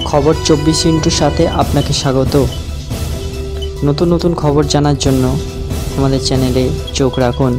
খবর 24 সাথে আপনাকে স্বাগত। নতুন নতুন খবর জানার জন্য আমাদের চ্যানেলে চোখ রাখুন।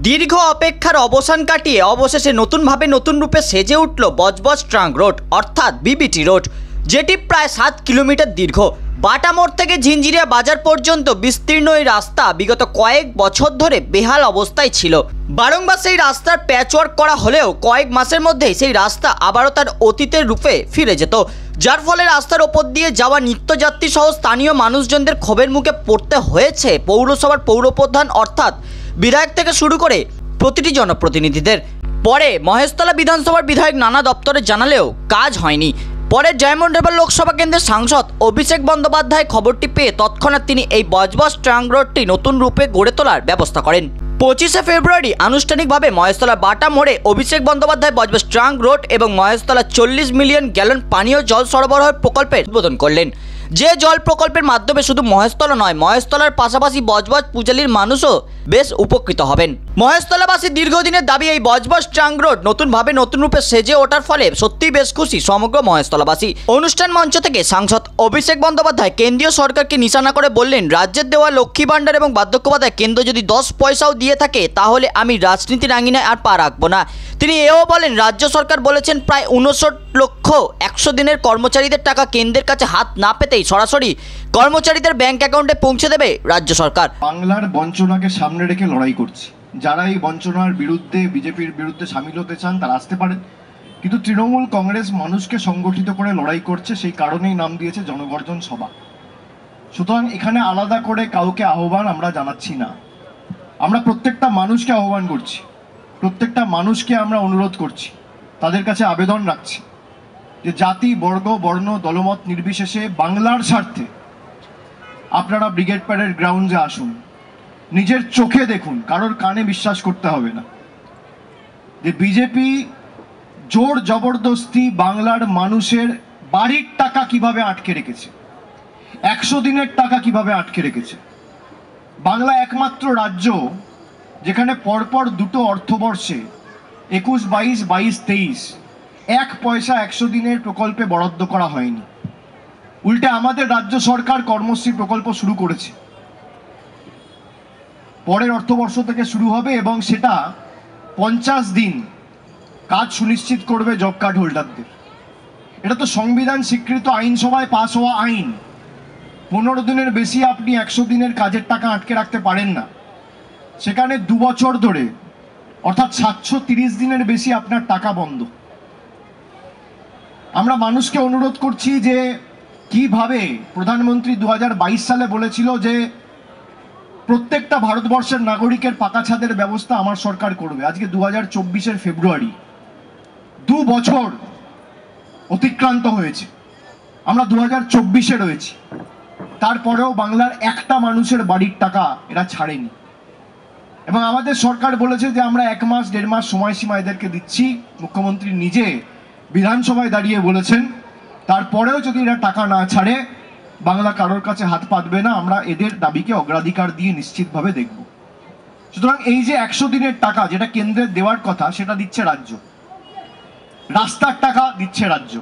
দীর্ঘ অপেক্ষার অবসান কাটিয়ে অবশেষে নতুন রূপে সেজে উঠল বজবজ ট্রাঙ্ক রোড অর্থাৎ বিবিটি রোড, যেটি প্রায় 7 কিলোমিটার দীর্ঘ। বাটা মোড় থেকে ঝিঞ্জিরিয়া বাজার পর্যন্ত বিস্তীর্ণ এই রাস্তা বিগত কয়েক বছর ধরে বেহাল অবস্থায় ছিল। বারংবার সেই রাস্তার প্যাচওয়ার্ক করা হলেও কয়েক মাসের মধ্যেই সেই রাস্তা আবারও তার অতীতের রূপে ফিরে যেত, যার ফলে রাস্তার ওপর দিয়ে যাওয়া নিত্যযাত্রী সহ স্থানীয় মানুষজনদের ক্ষোভের মুখে পড়তে হয়েছে পৌরসভার পৌরপ্রধান অর্থাৎ বিধায়ক থেকে শুরু করে প্রতিটি জনপ্রতিনিধিদের। পরে মহেশতলা বিধানসভার বিধায়ক নানা দপ্তরে জানালেও কাজ হয়নি। পরে ডায়মন্ড হারবার লোকসভা কেন্দ্রের সাংসদ অভিষেক বন্দ্যোপাধ্যায় খবরটি পেয়ে তৎক্ষণাৎ তিনি এই বজবজ ট্রাঙ্ক রোডটি নতুন রূপে গড়ে তোলার ব্যবস্থা করেন। 25শে ফেব্রুয়ারি আনুষ্ঠানিকভাবে মহেশতলা বাটা মোড়ে অভিষেক বন্দ্যোপাধ্যায় বজবজ ট্রাঙ্ক রোড এবং মহেশতলা 40 মিলিয়ন গ্যালন পানীয় জল সরবরাহ প্রকল্পের উদ্বোধন করলেন। যে জল প্রকল্পের মাধ্যমে শুধু মহেশতলা নয়, মহেশতলার পাশাপাশি বজবজ পূজালির মানুষও বেশ উপকৃত হবেন। মহেশতলাবাসীর দীর্ঘদিনের দাবি এই বজবজ ট্রাঙ্ক রোড নতুন রূপে সেজে ওঠার ফলে সত্যিই বেশ খুশি সমগ্র মহেশতলাবাসী। অনুষ্ঠান মঞ্চ থেকে সাংসদ অভিষেক বন্দ্যোপাধ্যায় কেন্দ্রীয় সরকারকে নিশানা করে বললেন, রাজ্যের দেওয়া লক্ষ্মী ভাণ্ডার এবং বার্ধক্য ভাতায় কেন্দ্র যদি 10 পয়সাও দিয়ে থাকে তাহলে আমি রাজনীতির আঙিনায় আর পা রাখবো না। তিনি এও বলেন, রাজ্য সরকার বলেছেন প্রায় 59 লক্ষ 100 দিনের কর্মচারীদের টাকা কেন্দ্রের কাছে হাত না পেতেই সরাসরি কর্মচারীদের ব্যাংক অ্যাকাউন্টে পৌঁছে দেবে রাজ্য সরকার। বাংলার বঞ্চনাকে সামনে রেখে লড়াই করছি। যারা এই বঞ্চনার বিরুদ্ধে বিজেপির বিরুদ্ধে সামিল হতে চান তারা আসতে পারেন, কিন্তু তৃণমূল কংগ্রেস মানুষকে সংগঠিত করে লড়াই করছে, সেই কারণেই নাম দিয়েছে জনগর্জন সভা। সুতরাং এখানে আলাদা করে কাউকে আহ্বান আমরা জানাচ্ছি না, আমরা প্রত্যেকটা মানুষকে আহ্বান করছি, প্রত্যেকটা মানুষকে আমরা অনুরোধ করছি, তাদের কাছে আবেদন রাখছি যে জাতি বর্গ বর্ণ দলমত নির্বিশেষে বাংলার স্বার্থে আপনারা ব্রিগেড প্যারেড গ্রাউন্ডে আসুন, নিজের চোখে দেখুন, কারোর কানে বিশ্বাস করতে হবে না যে বিজেপি জোর জবরদস্তি বাংলার মানুষের বাড়ির টাকা কিভাবে আটকে রেখেছে, 100 দিনের টাকা কিভাবে আটকে রেখেছে। বাংলা একমাত্র রাজ্য যেখানে পরপর দুটো অর্থবর্ষে 21-22, 22-23 1 পয়সা 100 দিনের প্রকল্পে বরাদ্দ করা হয়নি। উল্টে আমাদের রাজ্য সরকার কর্মশ্রী প্রকল্প শুরু করেছে, পরের অর্থবর্ষ থেকে শুরু হবে এবং সেটা 50 দিন কাজ সুনিশ্চিত করবে জব কার্ড হোল্ডারদের। এটা তো সংবিধান স্বীকৃত আইনসভায় পাস হওয়া আইন। 15 দিনের বেশি আপনি 100 দিনের কাজের টাকা আটকে রাখতে পারেন না, সেখানে 2 বছর ধরে অর্থাৎ 730 দিনের বেশি আপনার টাকা বন্ধ। আমরা মানুষকে অনুরোধ করছি যে কিভাবে প্রধানমন্ত্রী 2022 সালে বলেছিল যে প্রত্যেকটা ভারতবর্ষের নাগরিকের পাকা ছাদের ব্যবস্থা আমার সরকার করবে। আজকে 2024-এর ফেব্রুয়ারি, 2 বছর অতিক্রান্ত হয়েছে, আমরা 2024-এ রয়েছি, তারপরেও বাংলার একটা মানুষের বাড়ির টাকা এরা ছাড়েনি। এবং আমাদের সরকার বলেছে যে আমরা 1 মাস 1.5 মাস সময়সীমা এদেরকে দিচ্ছি। মুখ্যমন্ত্রী নিজে বিধানসভায় দাঁড়িয়ে বলেছেন তারপরেও যদি এরা টাকা না ছাড়ে বাংলা কারোর কাছে হাত পাতবে না, আমরা এদের দাবিকে অগ্রাধিকার দিয়ে নিশ্চিতভাবে দেখব। সুতরাং এই যে 100 দিনের টাকা যেটা কেন্দ্রের দেওয়ার কথা সেটা দিচ্ছে রাজ্য, রাস্তার টাকা দিচ্ছে রাজ্য,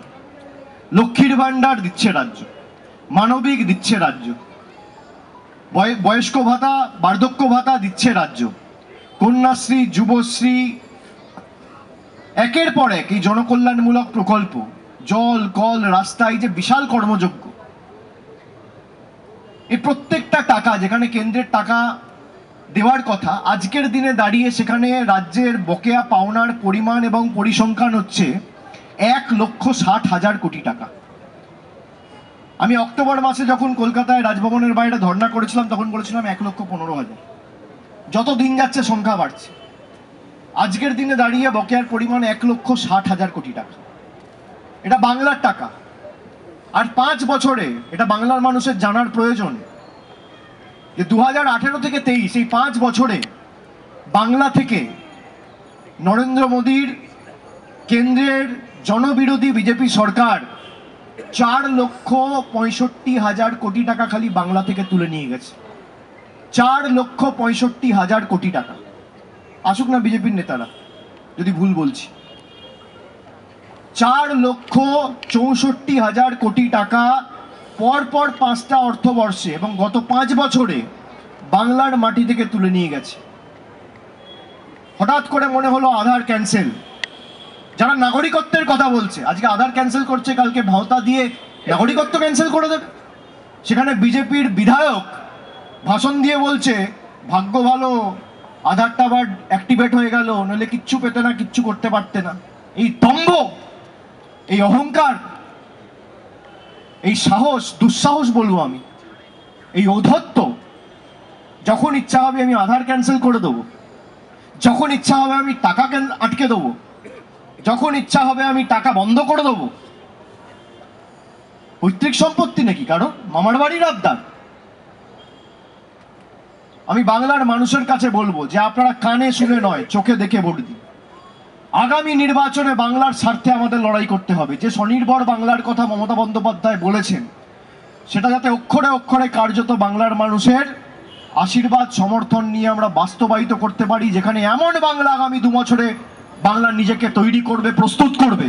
লক্ষ্মীর ভাণ্ডার দিচ্ছে রাজ্য, মানবিক দিচ্ছে রাজ্য, বয়স্ক ভাতা বার্ধক্য ভাতা দিচ্ছে রাজ্য, কন্যাশ্রী যুবশ্রী, একের পর এক এই জনকল্যাণমূলক প্রকল্প, জল কল রাস্তা, এই যে বিশাল কর্মযজ্ঞ, এই প্রত্যেকটা টাকা যেখানে কেন্দ্রের টাকা দেওয়ার কথা আজকের দিনে দাঁড়িয়ে সেখানে রাজ্যের বকেয়া পাওনার পরিমাণ এবং পরিসংখ্যান হচ্ছে 1,60,000 কোটি টাকা। আমি অক্টোবর মাসে যখন কলকাতায় রাজভবনের বাইরে ধর্ণা করেছিলাম তখন বলেছিলাম 1,15,000। যত দিন যাচ্ছে সংখ্যা বাড়ছে, আজকের দিনে দাঁড়িয়ে বকেয়ার পরিমাণ 1,60,000 কোটি টাকা। এটা বাংলার টাকা। আর 5 বছরে এটা বাংলার মানুষের জানার প্রয়োজন যে 2018 থেকে 23 এই 5 বছরে বাংলা থেকে নরেন্দ্র মোদীর কেন্দ্রের জনবিরোধী বিজেপি সরকার 4,65,000 কোটি টাকা খালি বাংলা থেকে তুলে নিয়ে গেছে। 4,65,000 কোটি টাকা। আসুক না বিজেপির নেতারা, যদি ভুল বলছি। 4,64,000 কোটি টাকা পরপর 5টা অর্থবর্ষে এবং গত 5 বছরে বাংলার মাটি থেকে তুলে নিয়ে গেছে। হঠাৎ করে মনে হলো আধার ক্যান্সেল। যারা নাগরিকত্বের কথা বলছে, আজকে আধার ক্যান্সেল করছে, কালকে ভাওতা দিয়ে নাগরিকত্ব ক্যান্সেল করে দেবে। সেখানে বিজেপির বিধায়ক ভাষণ দিয়ে বলছে ভাগ্য ভালো, আধারটা আবার অ্যাক্টিভেট হয়ে গেল, নইলে কিচ্ছু পেতে না, কিচ্ছু করতে পারতে না। এই দম্ভ, এই অহংকার, এই সাহস, দুঃসাহস বলবো আমি, এই ঔদ্ধত্য, যখন ইচ্ছা হবে আমি আধার ক্যান্সেল করে দেবো, যখন ইচ্ছা হবে আমি টাকা আটকে দেবো, যখন ইচ্ছা হবে আমি টাকা বন্ধ করে দেবো। পৈতৃক সম্পত্তি নাকি কারো? মামার বাড়ির আবদার? আমি বাংলার মানুষের কাছে বলবো যে আপনারা কানে শুনে নয়, চোখে দেখে ভোট দিন। আগামী নির্বাচনে বাংলার স্বার্থে আমাদের লড়াই করতে হবে। যে স্বনির্ভর বাংলার কথা মমতা বন্দ্যোপাধ্যায় বলেছেন, সেটা যাতে অক্ষরে অক্ষরে কার্যত বাংলার মানুষের আশীর্বাদ সমর্থন নিয়ে আমরা বাস্তবায়িত করতে পারি, যেখানে এমন বাংলা আগামী 2 বছরে বাংলা নিজেকে তৈরি করবে, প্রস্তুত করবে,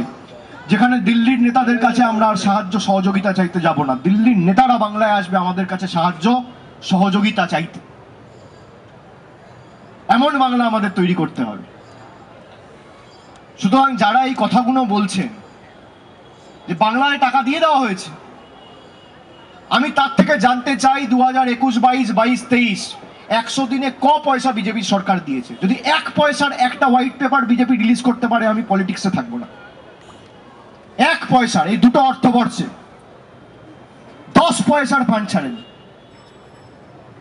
যেখানে দিল্লির নেতাদের কাছে আমরা আর সাহায্য সহযোগিতা চাইতে যাব না, দিল্লির নেতারা বাংলায় আসবে আমাদের কাছে সাহায্য সহযোগিতা চাইতে। এমন বাংলা আমাদের তৈরি করতে হবে। সুতরাং যারা এই কথাগুলো বলছেন যে বাংলায় টাকা দিয়ে দেওয়া হয়েছে, আমি তার থেকে জানতে চাই 2021, 22, 23, 100 দিনে ক পয়সা বিজেপি সরকার দিয়েছে। যদি 1 পয়সার একটা হোয়াইট পেপার বিজেপি রিলিজ করতে পারে, আমি পলিটিক্সে থাকবো না। 1 পয়সার, এই দুটো অর্থবর্ষে 10 পয়সার ফান্ড ছাড়েন।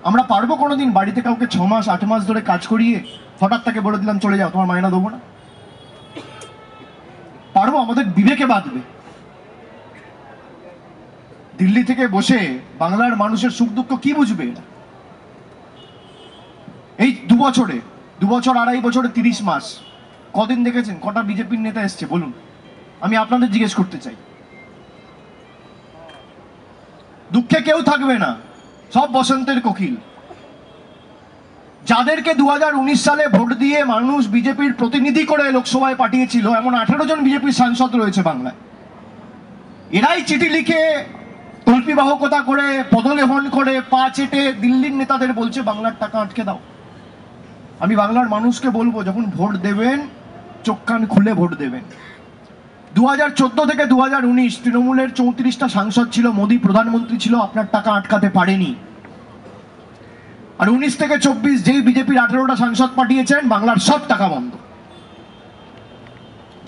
আমরা পারবো কোনোদিন বাড়িতে কাউকে 6 মাস 8 মাস ধরে কাজ করিয়ে হঠাৎ তাকে বলে দিলাম চলে যাও, তোমার মায়না দেবো না? পারবো? আমাদের বিবেকে বাঁধবে। দিল্লি থেকে বসে বাংলার মানুষের সুখ দুঃখ কি বুঝবে? এই 2 বছরে, 2 বছর 2.5 বছরে 30 মাস কদিন দেখেছেন? কটা বিজেপির নেতা এসছে বলুন? আমি আপনাদের জিজ্ঞেস করতে চাই। দুঃখে কেউ থাকবে না, সব বসন্তের কোকিল। যাদেরকে 2019 সালে ভোট দিয়ে মানুষ বিজেপির প্রতিনিধি করে লোকসভায় পাঠিয়েছিল, এমন 18 জন বিজেপির সাংসদ রয়েছে বাংলায়। এরাই চিঠি লিখে, তল্পিবাহকতা করে, পদলেহন করে, পা চেটে দিল্লির নেতাদের বলছে বাংলার টাকা আটকে দাও। আমি বাংলার মানুষকে বলবো, যখন ভোট দেবেন চোখ কান খুলে ভোট দেবেন। 2014 থেকে 2019 তৃণমূলের 34টা সাংসদ ছিল, মোদী প্রধানমন্ত্রী ছিল, আপনার টাকা আটকাতে পারেনি। আর 19 থেকে 24 যেই বিজেপির 18টা সাংসদ পাঠিয়েছেন, বাংলার সব টাকা বন্ধ।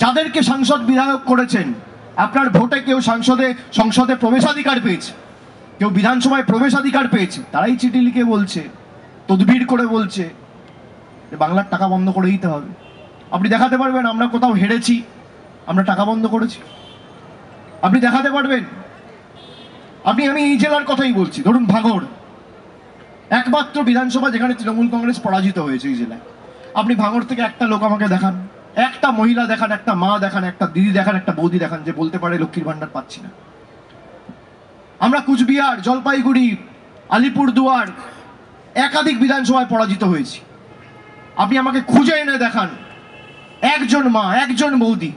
যাদেরকে সাংসদ বিধায়ক করেছেন, আপনার ভোটে কেউ সংসদে প্রবেশাধিকার পেয়েছে, কেউ বিধানসভায় প্রবেশাধিকার পেয়েছে, তারাই চিঠি লিখে বলছে, তদবির করে বলছে যে বাংলার টাকা বন্ধ করে দিতে হবে। আপনি দেখাতে পারবেন আমরা কোথাও হেরেছি, আমরা টাকা বন্ধ করেছি? আপনি দেখাতে পারবেন? আমি এই জেলার কথাই বলছি, ধরুন ভাঙড়, একমাত্র বিধানসভা যেখানে তৃণমূল কংগ্রেস পরাজিত হয়েছে এই জেলায়। আপনি ভাঙড় থেকে একটা লোক আমাকে দেখান, একটা মহিলা দেখান, একটা মা দেখান, একটা দিদি দেখান, একটা বৌদি দেখান যে বলতে পারে লক্ষ্মীর ভান্ডার পাচ্ছি না। আমরা কুচবিহার, জলপাইগুড়ি, আলিপুরদুয়ার একাধিক বিধানসভায় পরাজিত হয়েছি। আপনি আমাকে খুঁজে এনে দেখান একজন মা, একজন বৌদি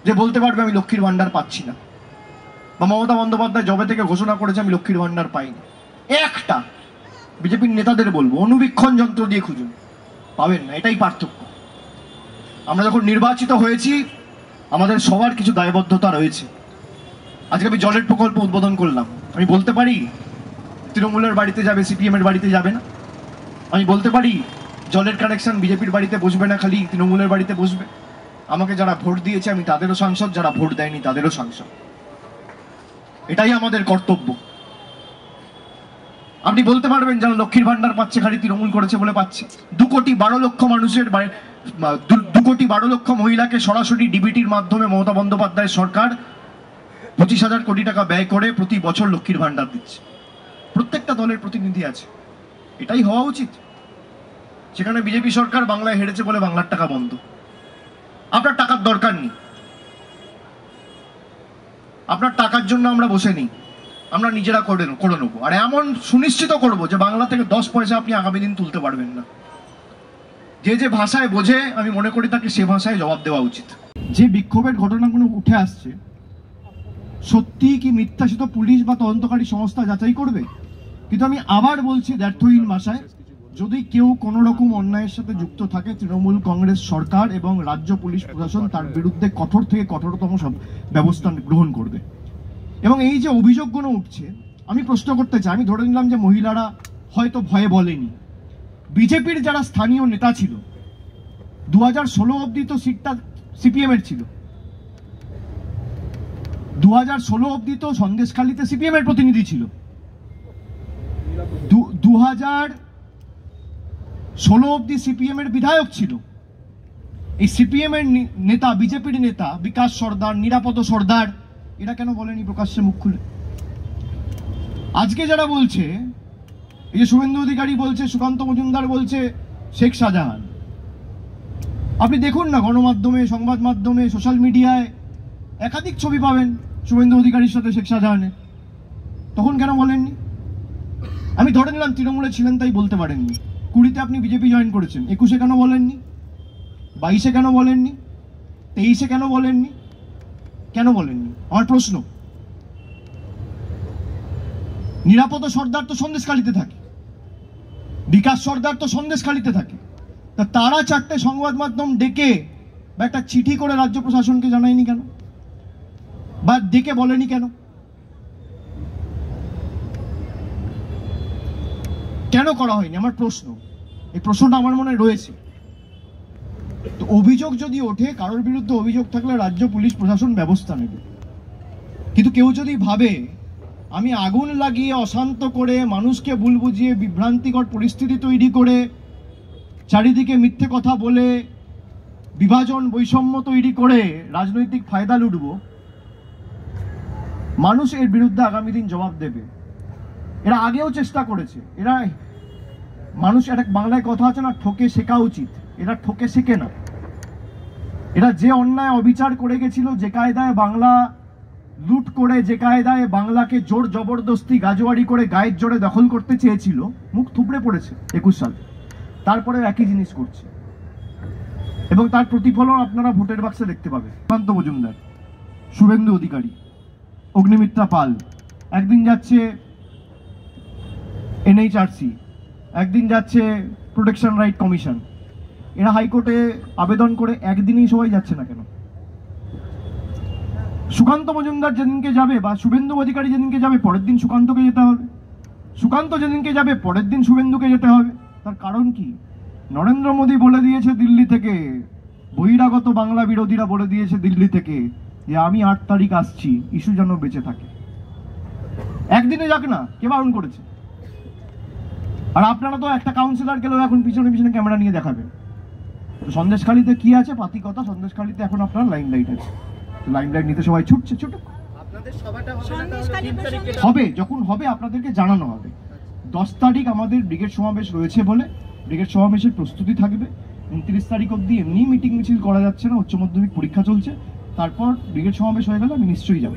যে বলতে পারবে আমি লক্ষ্মীর ভান্ডার পাচ্ছি না, বা মমতা বন্দ্যোপাধ্যায় জবে থেকে ঘোষণা করেছে আমি লক্ষ্মীর ভান্ডার পাইনি। একটা বিজেপির নেতাদের বলবো, অনুবীক্ষণ যন্ত্র দিয়ে খুঁজুন, পাবেন না। এটাই পার্থক্য। আমরা যখন নির্বাচিত হয়েছি, আমাদের সবার কিছু দায়বদ্ধতা রয়েছে। আজকে আমি জলের প্রকল্প উদ্বোধন করলাম, আমি বলতে পারি তৃণমূলের বাড়িতে যাবে, সিপিএম এর বাড়িতে যাবে না? আমি বলতে পারি জলের কানেকশন বিজেপির বাড়িতে বসবে না, খালি তৃণমূলের বাড়িতে বসবে? আমাকে যারা ভোট দিয়েছে আমি তাদেরও সাংসদ, যারা ভোট দেয়নি তাদেরও সাংসদ। এটাই আমাদের কর্তব্য। আপনি বলতে পারবেন যারা লক্ষ্মীর ভান্ডার পাচ্ছে খালি তৃণমূল করেছে বলে পাচ্ছে? 2,12,00,000 মানুষের, 2,12,00,000 মহিলাকে সরাসরি ডিবিটির মাধ্যমে মমতা বন্দ্যোপাধ্যায়ের সরকার 25,000 কোটি টাকা ব্যয় করে প্রতি বছর লক্ষ্মীর ভান্ডার দিচ্ছে। প্রত্যেকটা দলের প্রতিনিধি আছে, এটাই হওয়া উচিত। সেখানে বিজেপি সরকার বাংলায় হেরেছে বলে বাংলার টাকা বন্ধ। আপনার টাকার দরকার নেই, আপনার টাকার জন্য আমরা বসে নেই, আমরা নিজেরা করে নেবো। আর এমন সুনিশ্চিত করবো যে বাংলা থেকে 10 পয়সা আপনি আগামী দিন তুলতে পারবেন না। যে ভাষায় বোঝে, আমি মনে করি তাকে সে ভাষায় জবাব দেওয়া উচিত। যে বিক্ষোভের ঘটনাগুলো উঠে আসছে সত্যি কি মিথ্যা সেটা পুলিশ বা তদন্তকারী সংস্থা যাচাই করবে। কিন্তু আমি আবার বলছি ব্যর্থহীন ভাষায়, যদি কেউ কোনো রকম অন্যায়ের সাথে যুক্ত থাকে তৃণমূল কংগ্রেস সরকার এবং রাজ্য পুলিশ প্রশাসন তার বিরুদ্ধে কঠোর থেকে কঠোরতম সব ব্যবস্থা গ্রহণ করবে। এবং এই যে অভিযোগগুলো উঠছে, আমি প্রশ্ন করতে চাই, আমি ধরে নিলাম যে মহিলারা হয়তো ভয়ে বলেনি, বিজেপির যারা স্থানীয় নেতা ছিল 2016 অবধি তো সিটটা সিপিএম এর ছিল, 2016 অবধি তো সন্দেশখালীতে সিপিএম এর প্রতিনিধি ছিল, 2016 অবধি সিপিএম এর বিধায়ক ছিল। এই সিপিএম এর নেতা, বিজেপির নেতা বিকাশ সর্দার, নিরাপদ সর্দার, এরা কেন বলেনি প্রকাশ্যে মুখ খুলে? আজকে যারা বলছে, এই যে শুভেন্দু অধিকারী বলছে, সুকান্ত মজুমদার বলছে শেখ শাহজাহান, আপনি দেখুন না গণমাধ্যমে, সংবাদ মাধ্যমে, সোশ্যাল মিডিয়ায় একাধিক ছবি পাবেন শুভেন্দু অধিকারীর সাথে শেখ শাহজাহানের। তখন কেন বলেননি? আমি ধরে নিলাম তৃণমূলে ছিলেন তাই বলতে পারেননি। 20-তে আপনি বিজেপি জয়েন করেছেন, 21-এ কেন বলেননি? 22-এ কেন বলেননি? 23-এ কেন বলেননি? কেন বলেননি? আমার প্রশ্ন। নিরাপদ সর্দার তো সন্দেশখালীতে থাকে, বিকাশ সর্দার তো সন্দেশখালীতে থাকে, তা তারা চারটে সংবাদ মাধ্যম ডেকে বা একটা চিঠি করে রাজ্য প্রশাসনকে জানায়নি কেন, বা ডেকে বলেনি কেন? কেন করা হয়নি আমার প্রশ্ন। এই প্রশ্নটা আমার মনে রয়েছে। তো অভিযোগ যদি ওঠে, কারোর বিরুদ্ধে অভিযোগ থাকলে রাজ্য পুলিশ প্রশাসন ব্যবস্থা নেবে। কিন্তু কেউ যদি ভাবে আমি আগুন লাগিয়ে অশান্ত করে মানুষকে ভুল বুঝিয়ে বিভ্রান্তিকর পরিস্থিতি তৈরি করে চারিদিকে মিথ্যে কথা বলে বিভাজন বৈষম্য তৈরি করে রাজনৈতিক ফায়দা লুটব, মানুষ এর বিরুদ্ধে আগামী দিন জবাব দেবে। এরা আগেও চেষ্টা করেছে, এরা মানুষ, একটা বাংলায় কথা আছে না, ঠকে শেখা উচিত। এরা ঠকে শেখে না। এরা যে অন্যায় অবিচার করে গেছিল, যে কায়দায় বাংলা লুট করে, যে কায়দায় বাংলাকে জোর জবরদস্তি গাজোয়ারি করে গায়ের জোরে দখল করতে চেয়েছিল, মুখ থুবড়ে পড়েছে 21 সালে। তারপরে একই জিনিস করছে এবং তার প্রতিফলন আপনারা ভোটের বাক্সে দেখতে পাবেন। সুকান্ত মজুমদার, শুভেন্দু অধিকারী, অগ্নিমিত্রা পাল, একদিন যাচ্ছে এনএইচআরসি, একদিন যাচ্ছে প্রোটেকশন রাইট কমিশন। এরা হাইকোর্টে আবেদন করে একদিনই সবাই যাচ্ছে না কেন? সুকান্ত মজুমদার যেদিনকে যাবে বা শুভেন্দু অধিকারী যেদিনকে যাবে, পরের দিন সুকান্তকে যেতে হবে। সুকান্ত যেদিনকে যাবে, পরের দিন শুভেন্দুকে যেতে হবে। তার কারণ কি? নরেন্দ্র মোদী বলে দিয়েছে দিল্লি থেকে, বহিরাগত বাংলা বিরোধীরা বলে দিয়েছে দিল্লি থেকে যে আমি 8 তারিখ আসছি, ইস্যু যেন বেঁচে থাকে। একদিনে যাক না, কে বারণ করেছে? আর আপনারা তো একটা কাউন্সিলর গেলেও এখন পিছনে পিছনে ক্যামেরা নিয়ে দেখাবেন। তো সন্দেশখালীতে কি আছে? পাতি কথা। সন্দেশখালীতে এখন আপনার লাইম লাইট আছে, লাইম লাইট নিতে সবাই ছুটছে। ছুটুক, হবে, যখন হবে আপনাদেরকে জানানো হবে। 10 তারিখ আমাদের ব্রিগেড সমাবেশ রয়েছে বলে ব্রিগেড সমাবেশের প্রস্তুতি থাকবে। 29 তারিখ অব্দি এমনি মিটিং মিছিল করা যাচ্ছে না, উচ্চ মাধ্যমিক পরীক্ষা চলছে। তারপর ব্রিগেড সমাবেশ হয়ে গেলে আমি নিশ্চয়ই যাবো।